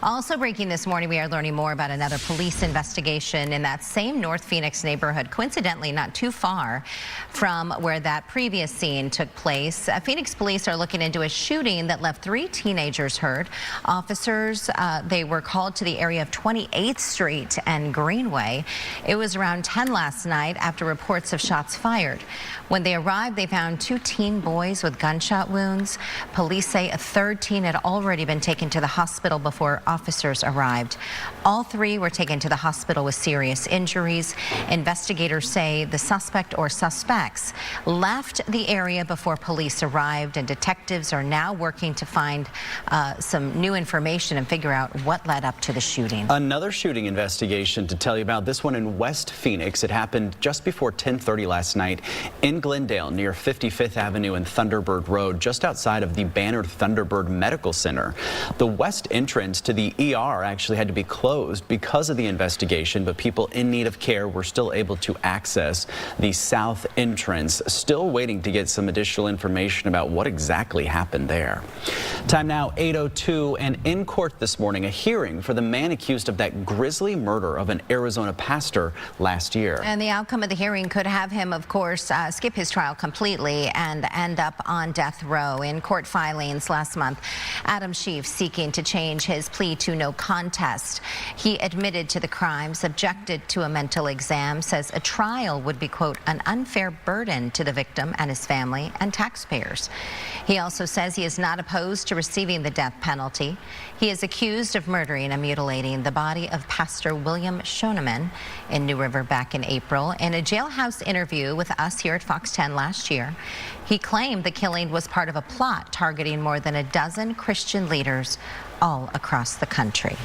Also breaking this morning, we are learning more about another police investigation in that same North Phoenix neighborhood, coincidentally not too far from where that previous scene took place. Phoenix police are looking into a shooting that left 3 teenagers hurt. Officers, they were called to the area of 28th Street and Greenway. It was around 10 last night after reports of shots fired. When they arrived, they found 2 teen boys with gunshot wounds. Police say a 3rd teen had already been taken to the hospital before officers arrived. All 3 were taken to the hospital with serious injuries. Investigators say the suspect or suspects left the area before police arrived, and detectives are now working to find some new information and figure out what led up to the shooting. Another shooting investigation to tell you about, this one in West Phoenix. It happened just before 10:30 last night in Glendale near 55th Avenue and Thunderbird Road, just outside of the bannered Thunderbird Medical Center. The west entrance to the ER actually had to be closed because of the investigation, but people in need of care were still able to access the south entrance. Still waiting to get some additional information about what exactly happened there. Time now 8:02, and in court this morning, a hearing for the man accused of that grisly murder of an Arizona pastor last year. And the outcome of the hearing could have him, of course, skip his trial completely and end up on death row. In court filings last month, Adam Schiff seeking to change his plea to no contest. He admitted to the crimes, objected to a mental exam, says a trial would be, quote, an unfair burden to the victim and his family and taxpayers. He also says he is not opposed to receiving the death penalty. He is accused of murdering and mutilating the body of Pastor William Schoeneman in New River back in April. In a jailhouse interview with us here at Fox 10 last year, he claimed the killing was part of a plot targeting more than a dozen Christian leaders all across the country.